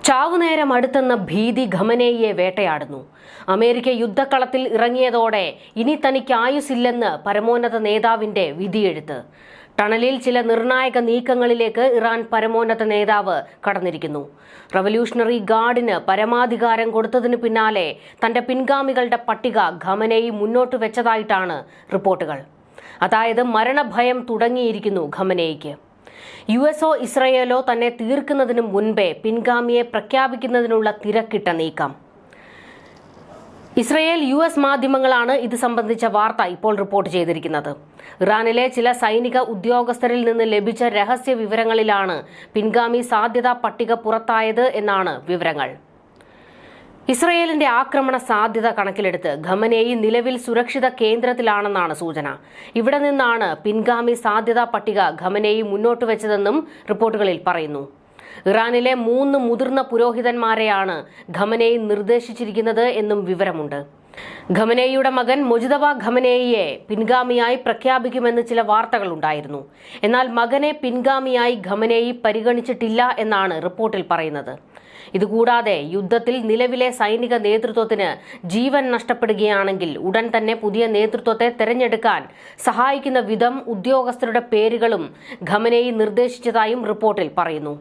ചാവുനേരം അടുത്തെന്ന ഭീതി ഖമനേയിയെ വേട്ടയാടുന്നു. അമേരിക്ക യുദ്ധക്കളത്തിൽ ഇറങ്ങിയതോടെ ഇനി തനിക്ക് ആയുസ്സില്ലെന്ന് പരമോന്നത നേതാവിന്റെ വിധിയെഴുത്ത്. ടണലിൽ ചില നിർണായക നീക്കങ്ങളിലേക്ക് ഇറാൻ പരമോന്നത നേതാവ് കടന്നിരിക്കുന്നു. റവല്യൂഷണറി ഗാർഡിന് പരമാധികാരം കൊടുത്തതിനു പിന്നാലെ തന്റെ പിൻഗാമികളുടെ പട്ടിക ഖമനേയി മുന്നോട്ട് വെച്ചതായിട്ടാണ് റിപ്പോർട്ടുകൾ. അതായത് മരണഭയം തുടങ്ങിയിരിക്കുന്നു ഖമനേയിക്ക്. യുഎസോ ഇസ്രയേലോ തന്നെ തീർക്കുന്നതിന് മുൻപേ പിൻഗാമിയെ പ്രഖ്യാപിക്കുന്നതിനുള്ള തിരക്കിട്ട നീക്കം. ഇസ്രയേൽ യുഎസ് മാധ്യമങ്ങളാണ് ഇത് സംബന്ധിച്ച വാർത്ത ഇപ്പോൾ റിപ്പോർട്ട് ചെയ്തിരിക്കുന്നത്. ഇറാനിലെ ചില സൈനിക ഉദ്യോഗസ്ഥരിൽ നിന്ന് ലഭിച്ച രഹസ്യ വിവരങ്ങളിലാണ് പിൻഗാമി സാധ്യതാ പട്ടിക പുറത്തായത് എന്നാണ് വിവരങ്ങൾ. ഇസ്രയേലിന്റെ ആക്രമണ സാധ്യത കണക്കിലെടുത്ത് ഖമനേയി നിലവിൽ സുരക്ഷിത കേന്ദ്രത്തിലാണെന്നാണ് സൂചന. ഇവിടെ നിന്നാണ് പിൻഗാമി സാധ്യതാ പട്ടിക ഖമനേയി മുന്നോട്ട് വെച്ചതെന്നും റിപ്പോർട്ടുകളിൽ പറയുന്നു. ഇറാനിലെ 3 മുതിർന്ന പുരോഹിതന്മാരെയാണ് ഖമനേയി നിർദ്ദേശിച്ചിരിക്കുന്നത് എന്നും വിവരമുണ്ട്. ഖമനേയിയുടെ മകൻ മൊജ്തബ ഖമനേയിയെ പിൻഗാമിയായി പ്രഖ്യാപിക്കുമെന്ന് ചില വാർത്തകളുണ്ടായിരുന്നു. എന്നാൽ മകനെ പിൻഗാമിയായി ഖമനേയി പരിഗണിച്ചിട്ടില്ല എന്നാണ് റിപ്പോർട്ടിൽ പറയുന്നത്. ഇതുകൂടാതെ യുദ്ധത്തിൽ നിലവിലെ സൈനിക നേതൃത്വത്തിന് ജീവൻ നഷ്ടപ്പെടുകയാണെങ്കിൽ ഉടൻ തന്നെ പുതിയ നേതൃത്വത്തെ തെരഞ്ഞെടുക്കാൻ സഹായിക്കുന്ന വിധം ഉദ്യോഗസ്ഥരുടെ പേരുകളും ഖമനേയി നിർദ്ദേശിച്ചതായും റിപ്പോർട്ടിൽ പറയുന്നു.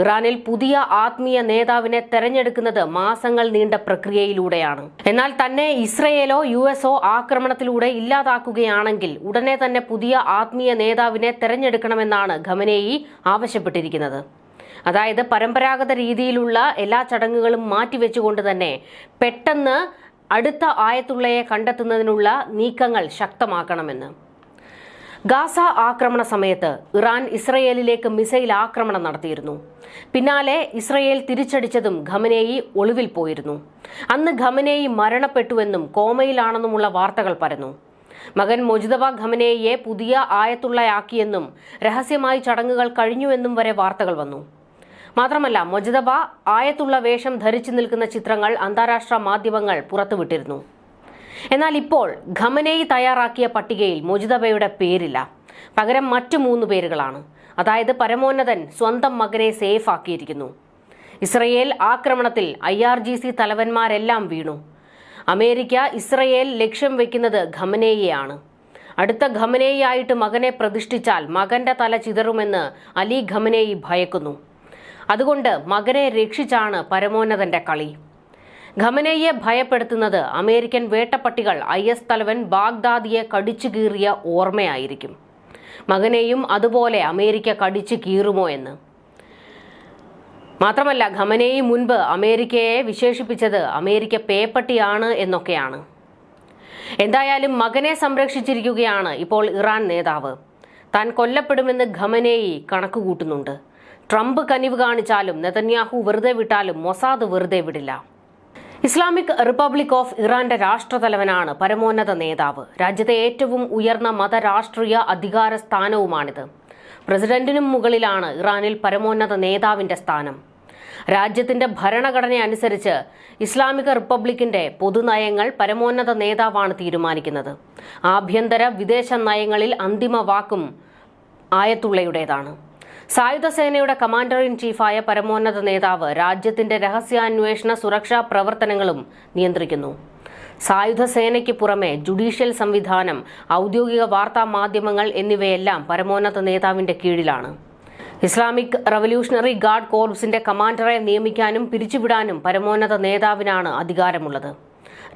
ഇറാനിൽ പുതിയ ആത്മീയ നേതാവിനെ തെരഞ്ഞെടുക്കുന്നത് മാസങ്ങൾ നീണ്ട പ്രക്രിയയിലൂടെയാണ്. എന്നാൽ തന്നെ ഇസ്രയേലോ യുഎസോ ആക്രമണത്തിലൂടെ ഇല്ലാതാക്കുകയാണെങ്കിൽ ഉടനെ തന്നെ പുതിയ ആത്മീയ നേതാവിനെ തെരഞ്ഞെടുക്കണമെന്നാണ് ഖമനേയി ആവശ്യപ്പെട്ടിരിക്കുന്നത്. അതായത് പരമ്പരാഗത രീതിയിലുള്ള എല്ലാ ചടങ്ങുകളും മാറ്റിവെച്ചുകൊണ്ട് തന്നെ പെട്ടെന്ന് അടുത്ത ആയത്തുള്ളയെ കണ്ടെത്തുന്നതിനുള്ള നീക്കങ്ങൾ ശക്തമാക്കണമെന്ന്. ഗാസ ആക്രമണ സമയത്ത് ഇറാൻ ഇസ്രയേലിലേക്ക് മിസൈൽ ആക്രമണം നടത്തിയിരുന്നു. പിന്നാലെ ഇസ്രയേൽ തിരിച്ചടിച്ചതും ഖമനേയി ഒളിവിൽ പോയിരുന്നു. അന്ന് ഖമനേയി മരണപ്പെട്ടുവെന്നും കോമയിലാണെന്നുമുള്ള വാർത്തകൾ പരന്നു. മകൻ മൊജ്തബ ഖമനേയിയെ പുതിയ ആയത്തുള്ളയാക്കിയെന്നും രഹസ്യമായി ചടങ്ങുകൾ കഴിഞ്ഞുവെന്നും വരെ വാർത്തകൾ വന്നു. മാത്രമല്ല മൊജ്തബ ആയത്തുള്ള വേഷം ധരിച്ചു നിൽക്കുന്ന ചിത്രങ്ങൾ അന്താരാഷ്ട്ര മാധ്യമങ്ങൾ പുറത്തുവിട്ടിരുന്നു. എന്നാൽ ഇപ്പോൾ ഖമനേയി തയ്യാറാക്കിയ പട്ടികയിൽ മൊജ്തബയുടെ പേരില്ല. പകരം മറ്റു 3 പേരുകളാണ്. അതായത് പരമോന്നതൻ സ്വന്തം മകനെ സേഫ് ആക്കിയിരിക്കുന്നു. ഇസ്രയേൽ ആക്രമണത്തിൽ IRGC തലവന്മാരെല്ലാം വീണു. അമേരിക്ക ഇസ്രയേൽ ലക്ഷ്യം വെക്കുന്നത് ഖമനേയിയാണ്. അടുത്ത ഖമനേയിയായിട്ട് മകനെ പ്രതിഷ്ഠിച്ചാൽ മകന്റെ തല ചിതറുമെന്ന് അലി ഖമനേയി ഭയക്കുന്നു. അതുകൊണ്ട് മകനെ രക്ഷിച്ചാണ് പരമോന്നതന്റെ കളി. ഖമനേയിയെ ഭയപ്പെടുത്തുന്നത് അമേരിക്കൻ വേട്ടപ്പട്ടികൾ IS തലവൻ ബാഗ്ദാദിയെ കടിച്ചു കീറിയ ഓർമ്മയായിരിക്കും. മകനെയും അതുപോലെ അമേരിക്ക കടിച്ചു കീറുമോ എന്ന്. മാത്രമല്ല ഖമനേയി മുൻപ് അമേരിക്കയെ വിശേഷിപ്പിച്ചത് അമേരിക്ക പേപ്പട്ടിയാണ് എന്നൊക്കെയാണ്. എന്തായാലും മകനെ സംരക്ഷിച്ചിരിക്കുകയാണ് ഇപ്പോൾ ഇറാൻ നേതാവ്. താൻ കൊല്ലപ്പെടുമെന്ന് ഖമനേയി കണക്കുകൂട്ടുന്നുണ്ട്. ട്രംപ് കനിവ് കാണിച്ചാലും നെതന്യാഹു വെറുതെ വിട്ടാലും മൊസാദ് വെറുതെ വിടില്ല. ഇസ്ലാമിക് റിപ്പബ്ലിക് ഓഫ് ഇറാന്റെ രാഷ്ട്രതലവനാണ് പരമോന്നത നേതാവ്. രാജ്യത്തെ ഏറ്റവും ഉയർന്ന മതരാഷ്ട്രീയ അധികാര സ്ഥാനവുമാണിത്. പ്രസിഡന്റിനും മുകളിലാണ് ഇറാനിൽ പരമോന്നത നേതാവിന്റെ സ്ഥാനം. രാജ്യത്തിന്റെ ഭരണഘടന അനുസരിച്ച് ഇസ്ലാമിക റിപ്പബ്ലിക്കിന്റെ പൊതുനയങ്ങൾ പരമോന്നത നേതാവാണ് തീരുമാനിക്കുന്നത്. ആഭ്യന്തര വിദേശ നയങ്ങളിൽ അന്തിമ വാക്കും ആയത്തുള്ളയുടേതാണ്. സായുധ സേനയുടെ കമാൻഡർ ഇൻ ചീഫായ പരമോന്നത നേതാവ് രാജ്യത്തിന്റെ രഹസ്യാന്വേഷണ സുരക്ഷാ പ്രവർത്തനങ്ങളും നിയന്ത്രിക്കുന്നു. സായുധ സേനയ്ക്ക് പുറമെ ജുഡീഷ്യൽ സംവിധാനം, ഔദ്യോഗിക വാർത്താ മാധ്യമങ്ങൾ എന്നിവയെല്ലാം പരമോന്നത നേതാവിന്റെ കീഴിലാണ്. ഇസ്ലാമിക് റവല്യൂഷണറി ഗാർഡ് കോർപ്സിന്റെ കമാൻഡറെ നിയമിക്കാനും പിരിച്ചുവിടാനും പരമോന്നത നേതാവിനാണ് അധികാരമുള്ളത്.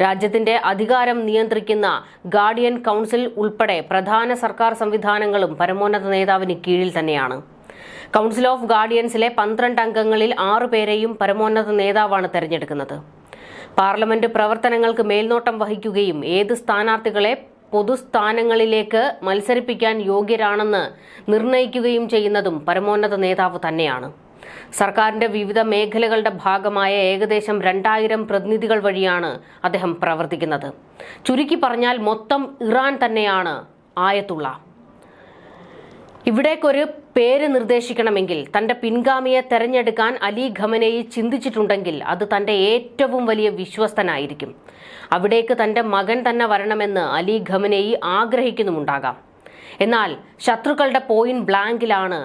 രാജ്യത്തിന്റെ അധികാരം നിയന്ത്രിക്കുന്ന ഗാർഡിയൻ കൗൺസിൽ ഉൾപ്പെടെ പ്രധാന സർക്കാർ സംവിധാനങ്ങളും പരമോന്നത നേതാവിന് കീഴിൽ തന്നെയാണ്. കൗൺസിൽ ഓഫ് ഗാർഡിയൻസിലെ 12 അംഗങ്ങളിൽ 6 പേരെയും പരമോന്നത നേതാവാണ് തെരഞ്ഞെടുക്കുന്നത്. പാർലമെന്റ് പ്രവർത്തനങ്ങൾക്ക് മേൽനോട്ടം വഹിക്കുകയും ഏത് സ്ഥാനാർത്ഥികളെ പൊതുസ്ഥാനങ്ങളിലേക്ക് മത്സരിപ്പിക്കാൻ യോഗ്യരാണെന്ന് നിർണയിക്കുകയും ചെയ്യുന്നതും പരമോന്നത നേതാവ് തന്നെയാണ്. സർക്കാരിന്റെ വിവിധ മേഖലകളുടെ ഭാഗമായ ഏകദേശം 2000 പ്രതിനിധികൾ വഴിയാണ് അദ്ദേഹം പ്രവർത്തിക്കുന്നത്. ചുരുക്കി പറഞ്ഞാൽ മൊത്തം ഇറാൻ തന്നെയാണ് ആയത്തുള്ള. ഇവിടേക്കൊരു പേര് നിർദ്ദേശിക്കണമെങ്കിൽ തന്റെ പിൻഗാമിയെ തെരഞ്ഞെടുക്കാൻ അലി ഖമനേയി ചിന്തിച്ചിട്ടുണ്ടെങ്കിൽ അത് തന്റെ ഏറ്റവും വലിയ വിശ്വസ്തനായിരിക്കും. അവിടേക്ക് തന്റെ മകൻ തന്നെ വരണമെന്ന് അലി ഖമനേയി ആഗ്രഹിക്കുന്നുമുണ്ടാകാം. എന്നാൽ ശത്രുക്കളുടെ പോയിന്റ് ബ്ലാങ്കിലാണ്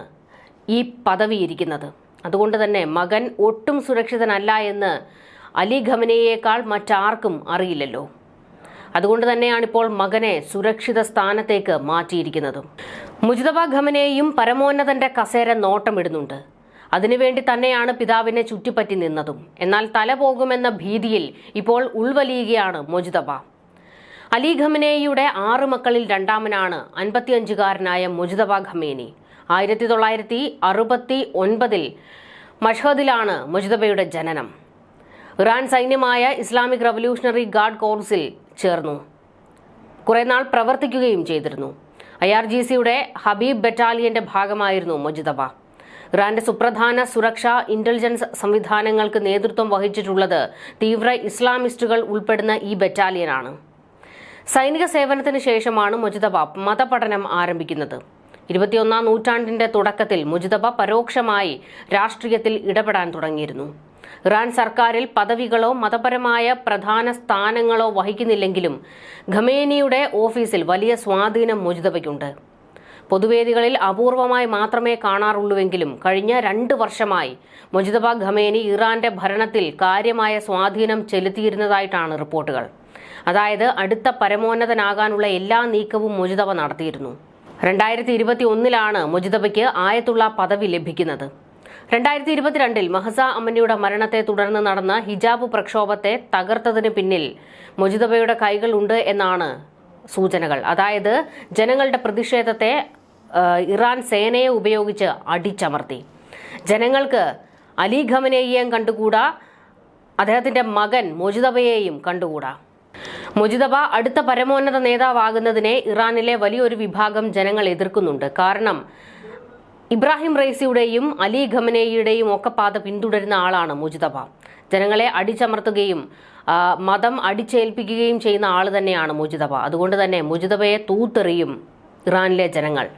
ഈ പദവി ഇരിക്കുന്നത്. അതുകൊണ്ട് തന്നെ മകൻ ഒട്ടും സുരക്ഷിതനല്ല എന്ന് അലി ഖമനേയേക്കാൾ മറ്റാർക്കും അറിയില്ലല്ലോ. അതുകൊണ്ട് തന്നെയാണിപ്പോൾ മകനെ സുരക്ഷിത സ്ഥാനത്തേക്ക് മാറ്റിയിരിക്കുന്നത്. മുജ്തബ ഖമനേയും പരമോന്നതന്റെ കസേര നോട്ടമിടുന്നുണ്ട്. അതിനുവേണ്ടി തന്നെയാണ് പിതാവിനെ ചുറ്റിപ്പറ്റി നിന്നതും. എന്നാൽ തല പോകുമെന്ന ഭീതിയിൽ ഇപ്പോൾ ഉൾവലിയുകയാണ് മുജ്തബ. അലി ഖമനേയിയുടെ 6 മക്കളിൽ രണ്ടാമനാണ് 55-കാരനായ മുജ്തബ ഖമേനി. 1969 മഷ്ഹദിലാണ് മുജ്തബയുടെ ജനനം. ഇറാൻ സൈന്യമായ ഇസ്ലാമിക് റവല്യൂഷണറി ഗാർഡ് കോർപ്സിൽ ചേർന്നു. കുറെ നാൾ പ്രവർത്തിക്കുകയും ചെയ്തിരുന്നു. IRGCയുടെ ഹബീബ് ബറ്റാലിയന്റെ ഭാഗമായിരുന്നു മുജ്തബ. ഇറാന്റെ സുപ്രധാന സുരക്ഷാ ഇന്റലിജൻസ് സംവിധാനങ്ങൾക്ക് നേതൃത്വം വഹിച്ചിട്ടുള്ളത് തീവ്ര ഇസ്ലാമിസ്റ്റുകൾ ഉൾപ്പെടുന്ന ഈ ബറ്റാലിയനാണ്. സൈനിക സേവനത്തിന് ശേഷമാണ് മുജ്തബ മതപഠനം ആരംഭിക്കുന്നത്. 21-ാം നൂറ്റാണ്ടിന്റെ തുടക്കത്തിൽ മുജ്തബ പരോക്ഷമായി രാഷ്ട്രീയത്തിൽ ഇടപെടാൻ തുടങ്ങിയിരുന്നു. ഇറാൻ സർക്കാരിൽ പദവികളോ മതപരമായ പ്രധാന സ്ഥാനങ്ങളോ വഹിക്കുന്നില്ലെങ്കിലും ഖമേനിയുടെ ഓഫീസിൽ വലിയ സ്വാധീനം മുജ്തബയ്ക്കുണ്ട്. പൊതുവേദികളിൽ അപൂർവമായി മാത്രമേ കാണാറുള്ളൂവെങ്കിലും കഴിഞ്ഞ 2 വർഷമായി മുജ്തബ ഖമേനി ഇറാന്റെ ഭരണത്തിൽ കാര്യമായ സ്വാധീനം ചെലുത്തിയിരുന്നതായിട്ടാണ് റിപ്പോർട്ടുകൾ. അതായത് അടുത്ത പരമോന്നതനാകാനുള്ള എല്ലാ നീക്കവും മുജ്തബ നടത്തിയിരുന്നു. 2021 മുജ്തബയ്ക്ക് ആയത്തുള്ള പദവി ലഭിക്കുന്നത്. 2022 മഹസ അമനിയുടെ മരണത്തെ തുടർന്ന് നടന്ന ഹിജാബ് പ്രക്ഷോഭത്തെ തകർത്തതിന് പിന്നിൽ മുജ്തബയുടെ കൈകളുണ്ട് എന്നാണ് സൂചനകൾ. അതായത് ജനങ്ങളുടെ പ്രതിഷേധത്തെ ഇറാൻ സേനയെ ഉപയോഗിച്ച് അടിച്ചമർത്തി. ജനങ്ങൾക്ക് അലി ഖമനേയിയെയും കണ്ടുകൂടാ, അദ്ദേഹത്തിന്റെ മകൻ മുജ്തബയെയും കണ്ടുകൂടാ. മുജ്തബ അടുത്ത പരമോന്നത നേതാവാകുന്നതിനെ ഇറാനിലെ വലിയൊരു വിഭാഗം ജനങ്ങൾ എതിർക്കുന്നുണ്ട്. കാരണം ഇബ്രാഹിം റൈസിയുടെയും അലി ഖമനേയിയുടെയും ഒക്കെ പാത പിന്തുടരുന്ന ആളാണ് മുജ്തബ. ജനങ്ങളെ അടിച്ചമർത്തുകയും മതം അടിച്ചേൽപ്പിക്കുകയും ചെയ്യുന്ന ആൾ തന്നെയാണ് മുജ്തബ. അതുകൊണ്ട് തന്നെ മുജ്തബയെ തൂത്തെറിയും ഇറാനിലെ ജനങ്ങൾ.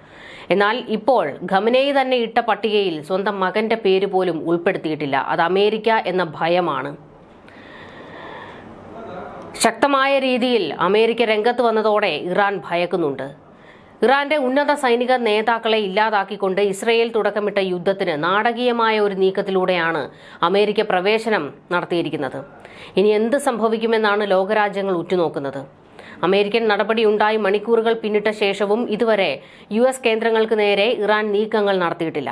എന്നാൽ ഇപ്പോൾ ഖമനേയി തന്നെ ഇട്ട പട്ടികയിൽ സ്വന്തം മകന്റെ പേര് പോലും ഉൾപ്പെടുത്തിയിട്ടില്ല. അത് അമേരിക്ക എന്ന ഭയമാണ്. ശക്തമായ രീതിയിൽ അമേരിക്ക രംഗത്ത് വന്നതോടെ ഇറാൻ ഭയക്കുന്നുണ്ട്. ഇറാന്റെ ഉന്നത സൈനിക നേതാക്കളെ ഇല്ലാതാക്കിക്കൊണ്ട് ഇസ്രയേൽ തുടക്കമിട്ട യുദ്ധത്തിന് നാടകീയമായ ഒരു നീക്കത്തിലൂടെയാണ് അമേരിക്ക പ്രവേശനം നടത്തിയിരിക്കുന്നത്. ഇനി എന്ത് സംഭവിക്കുമെന്നാണ് ലോകരാജ്യങ്ങൾ ഉറ്റുനോക്കുന്നത്. അമേരിക്കൻ നടപടിയുണ്ടായി മണിക്കൂറുകൾ പിന്നിട്ട ശേഷവും ഇതുവരെ US കേന്ദ്രങ്ങൾക്ക് നേരെ ഇറാൻ നീക്കങ്ങൾ നടത്തിയിട്ടില്ല.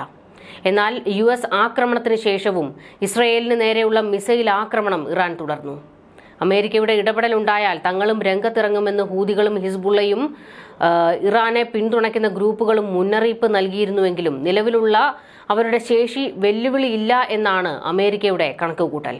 എന്നാൽ US ആക്രമണത്തിന് ശേഷവും ഇസ്രയേലിന് നേരെയുള്ള മിസൈൽ ആക്രമണം ഇറാൻ തുടർന്നു. അമേരിക്കയുടെ ഇടപെടലുണ്ടായാൽ തങ്ങളും രംഗത്തിറങ്ങുമെന്ന് ഹൂതികളും ഹിസ്ബുള്ളയും ഇറാനെ പിന്തുണയ്ക്കുന്ന ഗ്രൂപ്പുകളും മുന്നറിയിപ്പ് നൽകിയിരുന്നുവെങ്കിലും നിലവിലുള്ള അവരുടെ ശേഷി വെല്ലുവിളിയില്ല എന്നാണ് അമേരിക്കയുടെ കണക്കുകൂട്ടൽ.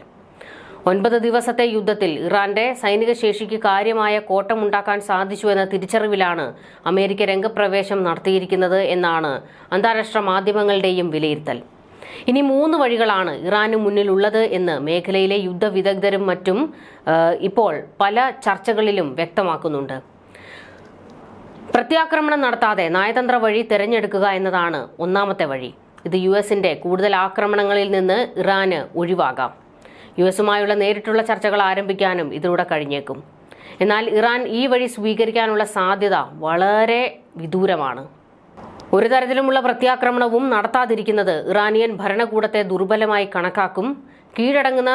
9 ദിവസത്തെ യുദ്ധത്തിൽ ഇറാന്റെ സൈനിക ശേഷിക്ക് കാര്യമായ കോട്ടമുണ്ടാക്കാൻ സാധിച്ചുവെന്ന തിരിച്ചറിവിലാണ് അമേരിക്ക രംഗപ്രവേശം നടത്തിയിരിക്കുന്നത് എന്നാണ് അന്താരാഷ്ട്ര മാധ്യമങ്ങളുടെയും വിലയിരുത്തൽ. ഇനി 3 വഴികളാണ് ഇറാന് മുന്നിലുള്ളത് എന്ന് മേഖലയിലെ യുദ്ധവിദഗ്ധരും മറ്റും ഇപ്പോൾ പല ചർച്ചകളിലും വ്യക്തമാക്കുന്നുണ്ട്. പ്രത്യാക്രമണം നടത്താതെ നയതന്ത്ര വഴി തിരഞ്ഞെടുക്കുക എന്നതാണ് ഒന്നാമത്തെ വഴി. ഇത് US-ന്റെ കൂടുതൽ ആക്രമണങ്ങളിൽ നിന്ന് ഇറാന് ഒഴിവാകാം. US-ഉമായുള്ള നേരിട്ടുള്ള ചർച്ചകൾ ആരംഭിക്കാനും ഇതിലൂടെ കഴിഞ്ഞേക്കും. എന്നാൽ ഇറാൻ ഈ വഴി സ്വീകരിക്കാനുള്ള സാധ്യത വളരെ വിദൂരമാണ്. ഒരു തരത്തിലുമുള്ള പ്രത്യാക്രമണവും നടത്താതിരിക്കുന്നത് ഇറാനിയൻ ഭരണകൂടത്തെ ദുർബലമായി കണക്കാക്കും. കീഴടങ്ങുന്ന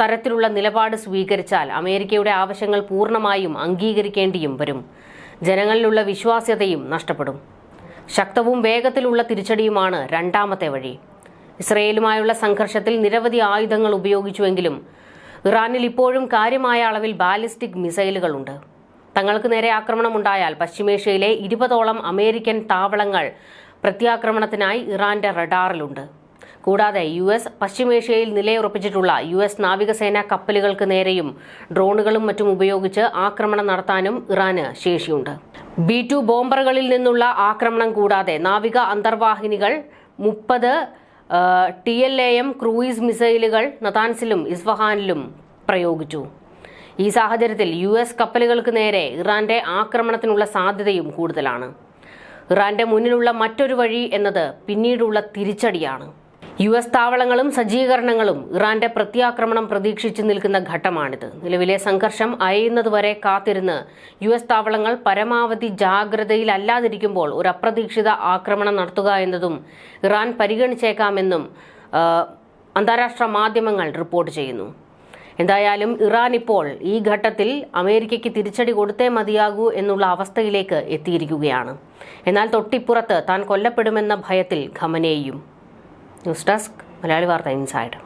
തരത്തിലുള്ള നിലപാട് സ്വീകരിച്ചാൽ അമേരിക്കയുടെ ആവശ്യങ്ങൾ പൂർണ്ണമായും അംഗീകരിക്കേണ്ടിയും വരും. ജനങ്ങളിലുള്ള വിശ്വാസ്യതയും നഷ്ടപ്പെടും. ശക്തവും വേഗത്തിലുള്ള തിരിച്ചടിയുമാണ് രണ്ടാമത്തെ വഴി. ഇസ്രയേലുമായുള്ള സംഘർഷത്തിൽ നിരവധി ആയുധങ്ങൾ ഉപയോഗിച്ചുവെങ്കിലും ഇറാനിൽ ഇപ്പോഴും കാര്യമായ അളവിൽ ബാലിസ്റ്റിക് മിസൈലുകളുണ്ട്. തങ്ങൾക്ക് നേരെ ആക്രമണമുണ്ടായാൽ പശ്ചിമേഷ്യയിലെ 20ഓളം അമേരിക്കൻ താവളങ്ങൾ പ്രത്യാക്രമണത്തിനായി ഇറാന്റെ റഡാറിലുണ്ട്. കൂടാതെ US പശ്ചിമേഷ്യയിൽ നിലയുറപ്പിച്ചിട്ടുള്ള US നാവികസേന കപ്പലുകൾക്ക് നേരെയും ഡ്രോണുകളും മറ്റും ഉപയോഗിച്ച് ആക്രമണം നടത്താനും ഇറാന് ശേഷിയുണ്ട്. B-2 ബോംബറുകളിൽ നിന്നുള്ള ആക്രമണം കൂടാതെ നാവിക അന്തർവാഹിനികൾ 30 TLAM ക്രൂയിസ് മിസൈലുകൾ നതാൻസിലും ഇസ്ഫഹാനിലും പ്രയോഗിച്ചു. ഈ സാഹചര്യത്തിൽ US കപ്പലുകൾക്ക് നേരെ ഇറാന്റെ ആക്രമണത്തിനുള്ള സാധ്യതയും കൂടുതലാണ്. ഇറാന്റെ മുന്നിലുള്ള മറ്റൊരു വഴി എന്നത് പിന്നീടുള്ള തിരിച്ചടിയാണ്. US താവളങ്ങളും സജ്ജീകരണങ്ങളും ഇറാന്റെ പ്രത്യാക്രമണം പ്രതീക്ഷിച്ചു നിൽക്കുന്ന ഘട്ടമാണിത്. നിലവിലെ സംഘർഷം അയയുന്നതുവരെ കാത്തിരുന്ന് US താവളങ്ങൾ പരമാവധി ജാഗ്രതയിലല്ലാതിരിക്കുമ്പോൾ ഒരു അപ്രതീക്ഷിത ആക്രമണം നടത്തുക എന്നതും ഇറാൻ പരിഗണിച്ചേക്കാമെന്നും അന്താരാഷ്ട്ര മാധ്യമങ്ങൾ റിപ്പോർട്ട് ചെയ്യുന്നു. എന്തായാലും ഇറാൻ ഇപ്പോൾ ഈ ഘട്ടത്തിൽ അമേരിക്കയ്ക്ക് തിരിച്ചടി കൊടുത്തേ മതിയാകൂ എന്നുള്ള അവസ്ഥയിലേക്ക് എത്തിയിരിക്കുകയാണ്. എന്നാൽ തൊട്ടിപ്പുറത്ത് താൻ കൊല്ലപ്പെടുമെന്ന ഭയത്തിൽ ഖമനേയും. ന്യൂസ് ഡെസ്ക് മലയാളി വാർത്ത ഇൻസൈഡ്.